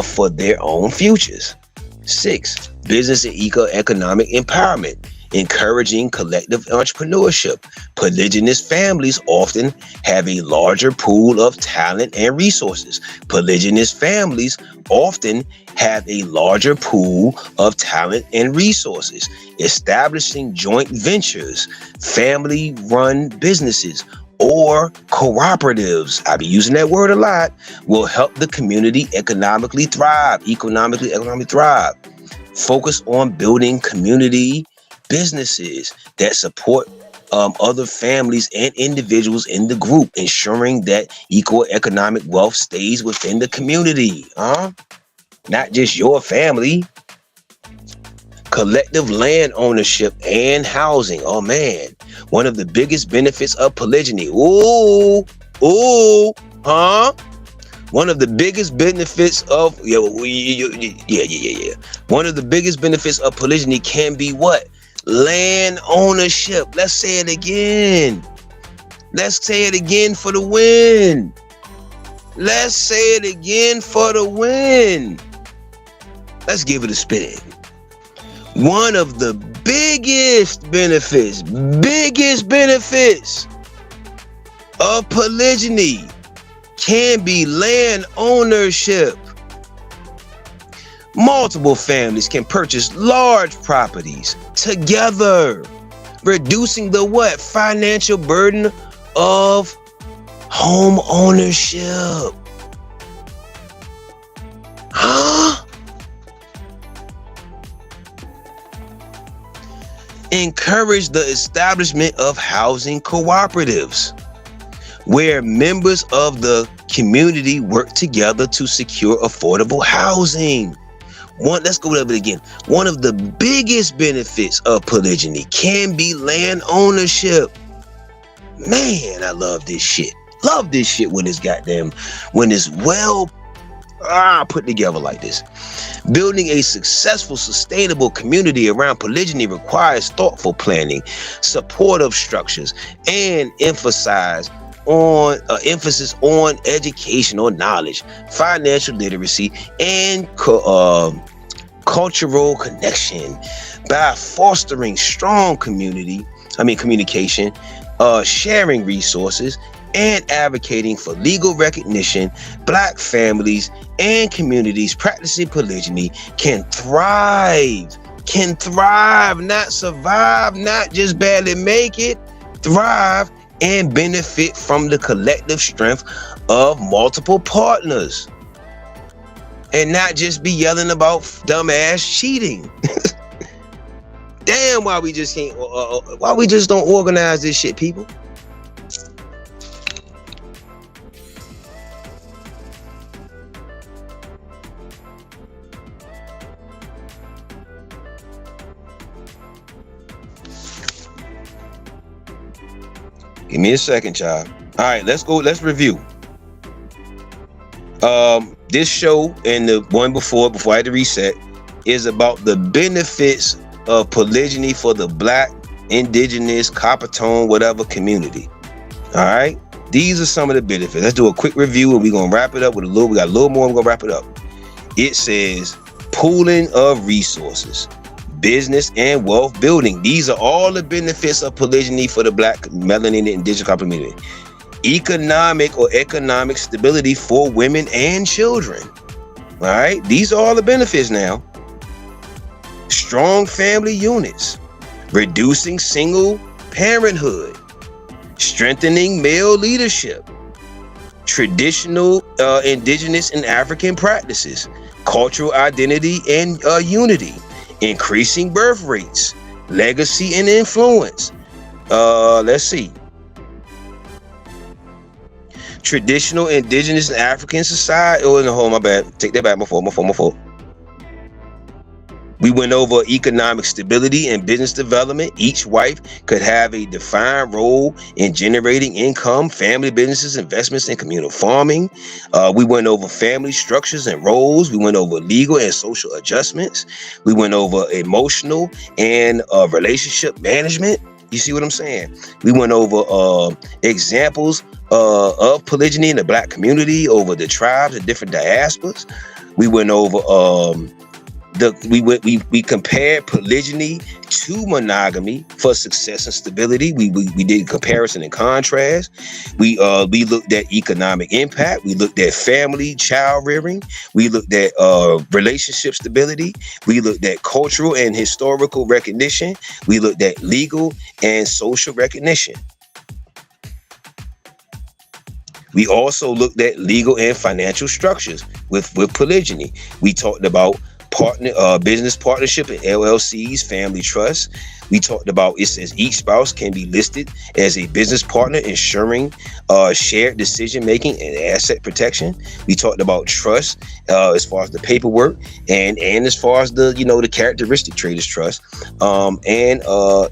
S1: for their own futures. 6. Business and economic empowerment. Encouraging collective entrepreneurship. Polygynous families often have a larger pool of talent and resources. Polygynous families often have a larger pool of talent and resources. Establishing joint ventures, family-run businesses, or cooperatives, I be using that word a lot, will help the community economically thrive. Focus on building community businesses that support other families and individuals in the group, ensuring that equal economic wealth stays within the community. Not just your family. Collective land ownership and housing. Oh man, one of the biggest benefits of polygyny. One of the biggest benefits of One of the biggest benefits of polygyny can be what? Land ownership. Let's say it again. Let's say it again for the win. Let's say it again for the win. Let's give it a spin. One of the biggest benefits of polygyny can be land ownership. Multiple families can purchase large properties together, reducing the what? Financial burden of home ownership. Encourage the establishment of housing cooperatives, where members of the community work together to secure affordable housing. Let's go over it again. One of the biggest benefits of polygyny can be land ownership. Man, I love this shit. Love this shit when it's well put together like this. Building a successful, sustainable community around polygyny requires thoughtful planning, supportive structures, and emphasis on educational knowledge, financial literacy, and cultural connection. By fostering strong communication, sharing resources, and advocating for legal recognition, Black families and communities practicing polygyny can thrive, not survive, not just barely make it, thrive and benefit from the collective strength of multiple partners, and not just be yelling about dumbass cheating. Damn, why we just don't organize this shit, people? Give me a second, child. All right, let's go. Let's review. This show and the one before I had to reset is about the benefits of polygyny for the Black, Indigenous, Copper Tone, whatever community. All right. These are some of the benefits. Let's do a quick review and we're going to wrap it up with we got a little more, we're going to wrap it up. It says pooling of resources, business and wealth building. These are all the benefits of polygyny for the Black, melanated, and indigenous community. Economic stability for women and children. All right, these are all the benefits now. Strong family units, reducing single parenthood, strengthening male leadership, traditional indigenous and African practices, cultural identity and unity, increasing birth rates, legacy and influence. Let's see. Traditional indigenous and African society. Oh no, my bad. Take that back. My fault. We went over economic stability and business development. Each wife could have a defined role in generating income, family businesses, investments, and communal farming. We went over family structures and roles. We went over legal and social adjustments. We went over emotional and relationship management. You see what I'm saying? We went over examples of polygyny in the Black community, over the tribes and different diasporas. We went over we compared polygyny to monogamy for success and stability. We did comparison and contrast. We looked at economic impact. We looked at family child rearing. We looked at relationship stability. We looked at cultural and historical recognition. We looked at legal and social recognition. We also looked at legal and financial structures with polygyny. We talked about business partnership and LLCs, family trusts. We talked about, it says each spouse can be listed as a business partner, ensuring shared decision making and asset protection. We talked about trust as far as the paperwork and as far as the characteristic trait is trust, and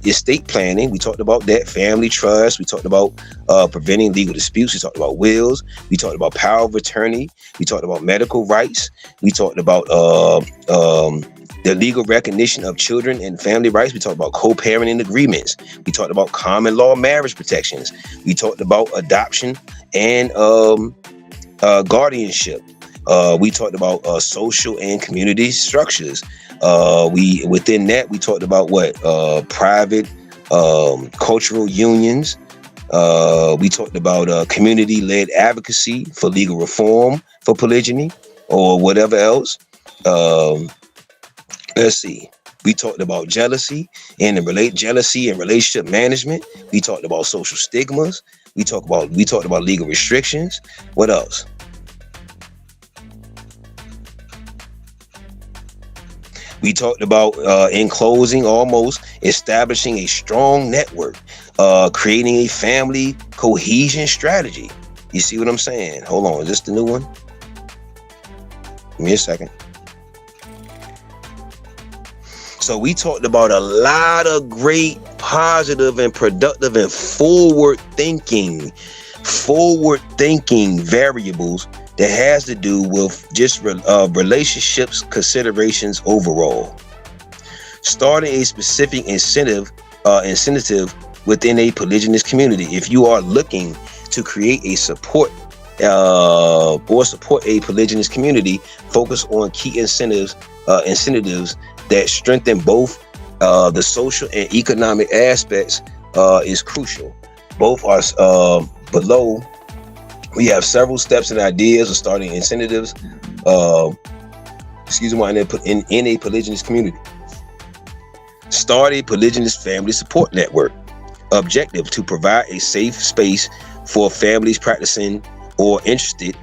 S1: estate planning. We talked about that, family trust. We talked about preventing legal disputes. We talked about wills. We talked about power of attorney. We talked about medical rights. We talked about the legal recognition of children and family rights. We talked about co-parenting agreements. We talked about common law marriage protections. We talked about adoption and guardianship. We talked about social and community structures. Within that, we talked about private cultural unions. We talked about community-led advocacy for legal reform for polygyny or whatever else. Let's see. We talked about jealousy and relationship management. We talked about social stigmas. We talked about legal restrictions. What else? We talked about, in closing, almost establishing a strong network, creating a family cohesion strategy. You see what I'm saying? Hold on, is this the new one? Give me a second. So we talked about a lot of great, positive, and productive and forward-thinking variables that has to do with just relationships considerations overall. Starting a specific incentive within a polygynous community. If you are looking to create a support a polygynous community, focus on key incentives that strengthen both the social and economic aspects is crucial. Both are below. We have several steps and ideas of starting incentives. In a polygynous community. Start a polygynous family support network. Objective: to provide a safe space for families practicing or interested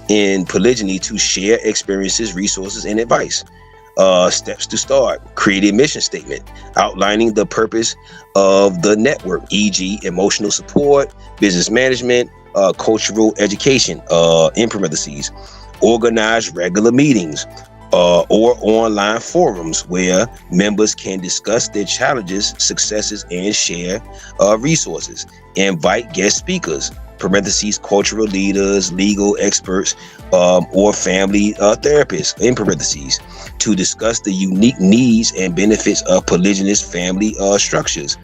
S1: in polygyny to share experiences, resources, and advice. Steps to start: create a mission statement outlining the purpose of the network, e.g. emotional support, business management, cultural education, in parentheses. Organize regular meetings or online forums where members can discuss their challenges, successes, and share resources. Invite guest speakers, parentheses, cultural leaders, legal experts, or family therapists, in parentheses, to discuss the unique needs and benefits of polygynous family structures.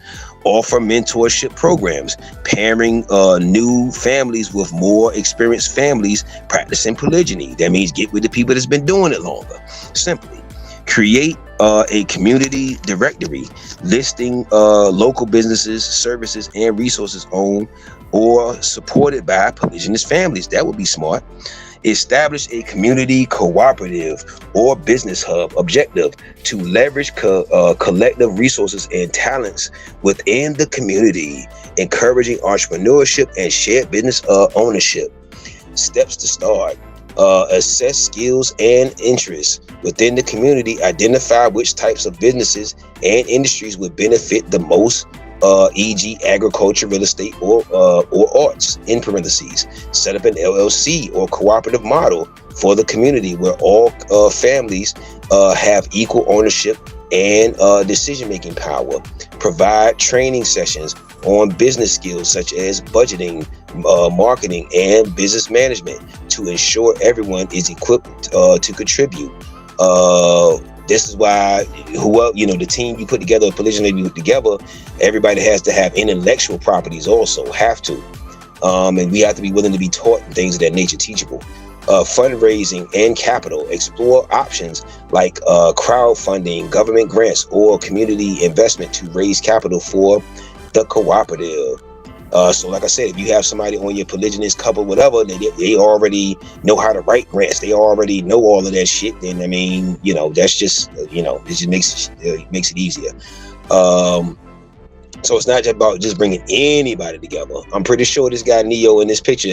S1: Offer mentorship programs, pairing new families with more experienced families practicing polygyny. That means get with the people that's been doing it longer. Simply create a community directory listing local businesses, services, and resources owned or supported by polygynous families. That would be smart. Establish a community cooperative or business hub objective to leverage collective resources and talents within the community, encouraging entrepreneurship and shared business ownership. Steps to start. Assess skills and interests within the community. Identify which types of businesses and industries would benefit the most, e.g. agriculture, real estate, or arts, in parentheses. Set up an LLC or cooperative model for the community where all families have equal ownership and decision-making power. Provide training sessions on business skills such as budgeting, marketing, and business management to ensure everyone is equipped to contribute. This is why the team you put together, polygyny you put together, everybody has to have intellectual properties also, have to. And we have to be willing to be taught things of that nature, teachable. Fundraising and capital. Explore options like crowdfunding, government grants, or community investment to raise capital for the cooperative. So like I said, if you have somebody on your polygynous couple, whatever, they already know how to write grants, they already know all of that shit, then I mean, that's just, it just makes it easier. So it's not just about just bringing anybody together. I'm pretty sure this guy Neo in this picture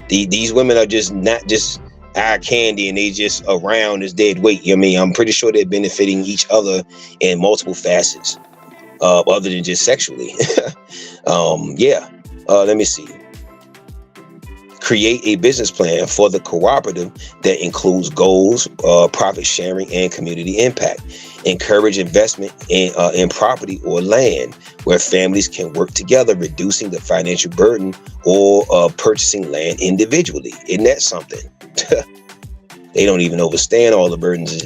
S1: these women are just not just eye candy and they just around as dead weight. I'm pretty sure they're benefiting each other in multiple facets, other than just sexually. Let me see. Create a business plan for the cooperative that includes goals, profit sharing, and community impact. Encourage investment in property or land where families can work together, reducing the financial burden or purchasing land individually. Isn't that something? They don't even understand all the burdens.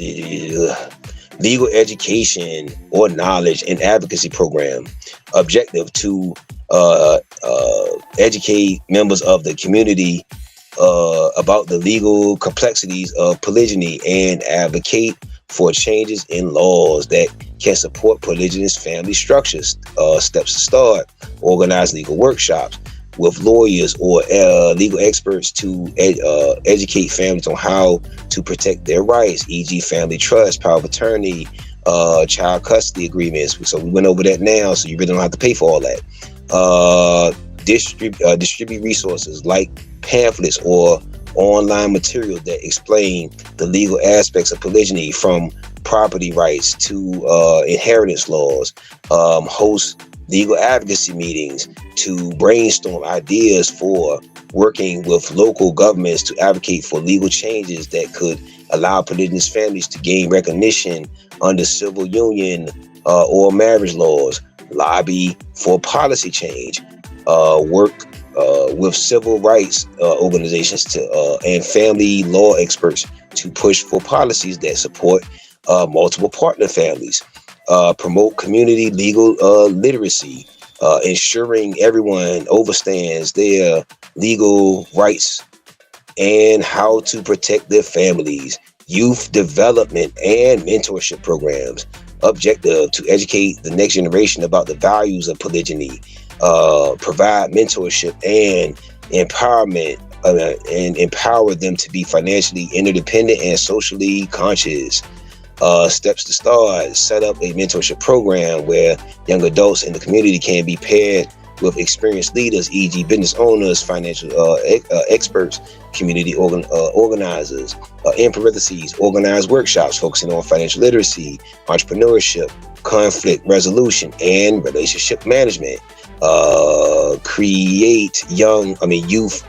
S1: Legal education or knowledge and advocacy program. Objective to educate members of the community about the legal complexities of polygyny and advocate for changes in laws that can support polygynous family structures. Steps to start. Organize legal workshops with lawyers or legal experts to educate families on how to protect their rights, e.g. family trust, power of attorney, child custody agreements. So we went over that now, so you really don't have to pay for all that. Distribute resources like pamphlets or online material that explain the legal aspects of polygyny, from property rights to inheritance laws. Host legal advocacy meetings to brainstorm ideas for working with local governments to advocate for legal changes that could allow polygynous families to gain recognition under civil union or marriage laws. Lobby for policy change. Work with civil rights organizations and family law experts to push for policies that support multiple partner families. Promote community legal literacy, ensuring everyone understands their legal rights and how to protect their families. Youth development and mentorship programs. Objective to educate the next generation about the values of polygyny. Provide mentorship and empowerment and empower them to be financially interdependent and socially conscious. Steps to start. Set up a mentorship program where young adults in the community can be paired with experienced leaders, e.g. business owners, financial experts, community organizers. In parentheses, organize workshops focusing on financial literacy, entrepreneurship, conflict resolution, and relationship management. Create youth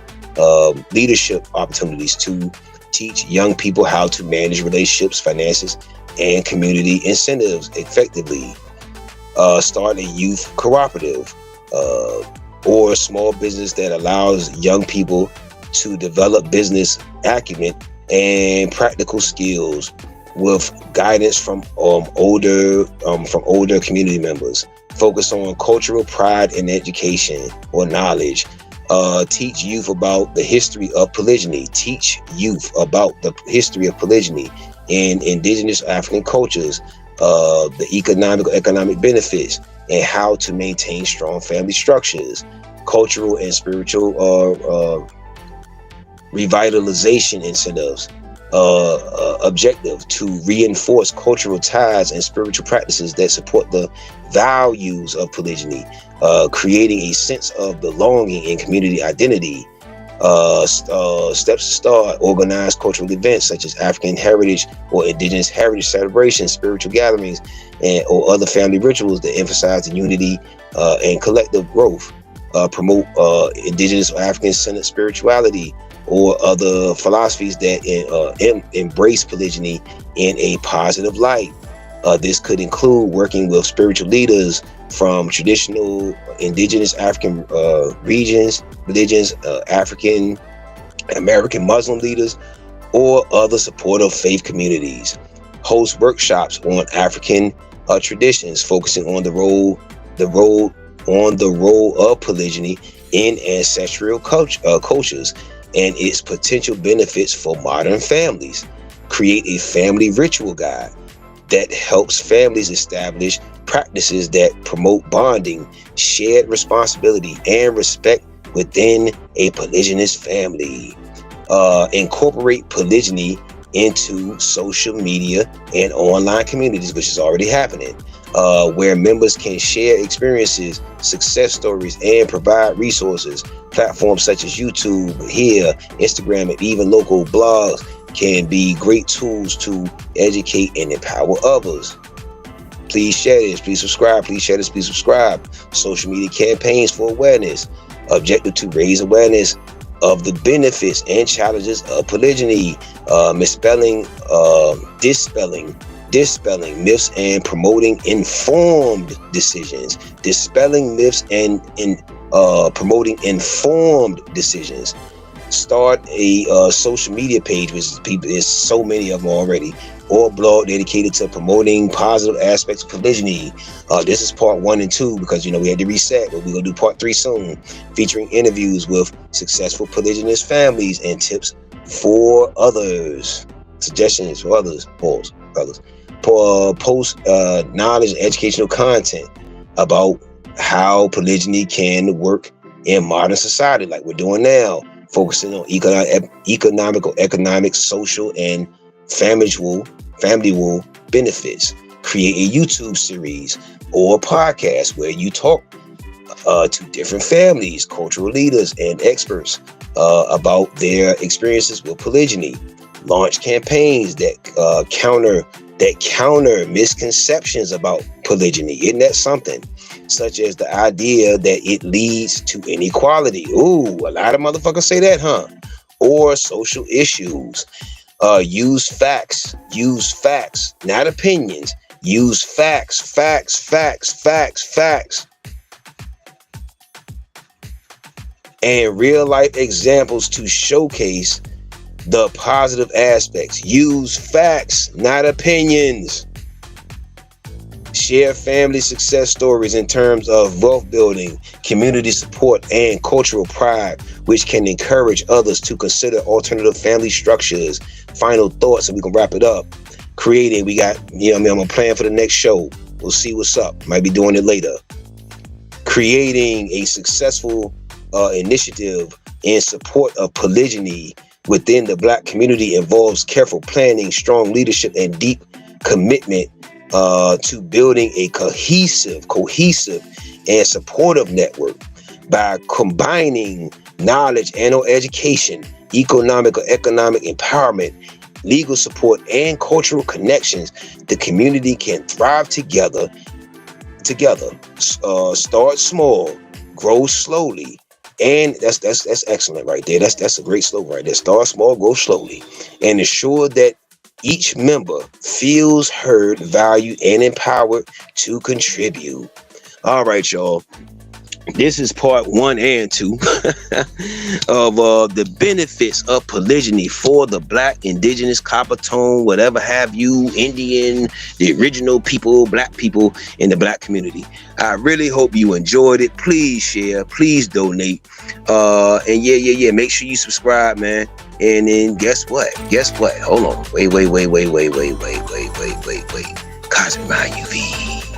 S1: leadership opportunities to teach young people how to manage relationships, finances, and community incentives effectively. Start a youth cooperative or a small business that allows young people to develop business acumen and practical skills with guidance from older community members. Focus on cultural pride and education or knowledge. Teach youth about the history of polygyny. Teach youth about the history of polygyny in indigenous African cultures, the economic benefits, and how to maintain strong family structures. Cultural and spiritual revitalization incentives. Objective to reinforce cultural ties and spiritual practices that support the values of polygyny, creating a sense of belonging and community identity. Steps to start: organize cultural events such as African heritage or indigenous heritage celebrations, spiritual gatherings, or other family rituals that emphasize the unity and collective growth. Promote indigenous or African-centered spirituality or other philosophies that embrace polygyny in a positive light. This could include working with spiritual leaders from traditional indigenous African religions, African American Muslim leaders, or other supportive faith communities. Host workshops on African traditions, focusing on the role of polygyny in ancestral cultures and its potential benefits for modern families. Create a family ritual guide that helps families establish practices that promote bonding, shared responsibility, and respect within a polygynous family. Incorporate polygyny into social media and online communities, which is already happening, where members can share experiences, success stories, and provide resources. Platforms such as YouTube, here, Instagram, and even local blogs can be great tools to educate and empower others. Please share this, please subscribe, please share this, please subscribe. Social media campaigns for awareness. Objective to raise awareness of the benefits and challenges of polygyny, dispelling myths and promoting informed decisions. Dispelling myths and promoting informed decisions. Start a social media page, which there's so many of them already, or blog dedicated to promoting positive aspects of polygyny. This is part 1 and 2 because we had to reset, but we're gonna do part 3 soon, featuring interviews with successful polygynous families and tips for others, suggestions for others, post knowledge and educational content about how polygyny can work in modern society, like we're doing now, focusing on economic, social, and family benefits. Create a YouTube series or podcast where you talk to different families, cultural leaders, and experts about their experiences with polygyny. Launch campaigns that counter misconceptions about polygyny. Isn't that something? Such as the idea that it leads to inequality. Ooh, a lot of motherfuckers say that, huh? Or social issues. Use facts, not opinions. Use facts. And real life examples to showcase the positive aspects. Use facts, not opinions. Share family success stories in terms of wealth building, community support, and cultural pride, which can encourage others to consider alternative family structures. Final thoughts, and we can wrap it up. Creating, we got, I'm a plan for the next show. We'll see what's up. Might be doing it later. Creating a successful initiative in support of polygyny within the Black community involves careful planning, strong leadership, and deep commitment to building a cohesive and supportive network. By combining knowledge and or education, economic empowerment, legal support, and cultural connections, the community can thrive together. Start small, grow slowly. And that's excellent right there. That's a great slogan right there. Start small, grow slowly, and ensure that each member feels heard, valued, and empowered to contribute. All right, y'all. This is part 1 and 2 of the benefits of polygyny for the Black, Indigenous, Copper Tone, whatever have you, Indian, the original people, Black people in the Black community. I really hope you enjoyed it. Please share, please donate, and yeah. Make sure you subscribe, man. And then guess what? Hold on. Wait. Cosmic Mind UV.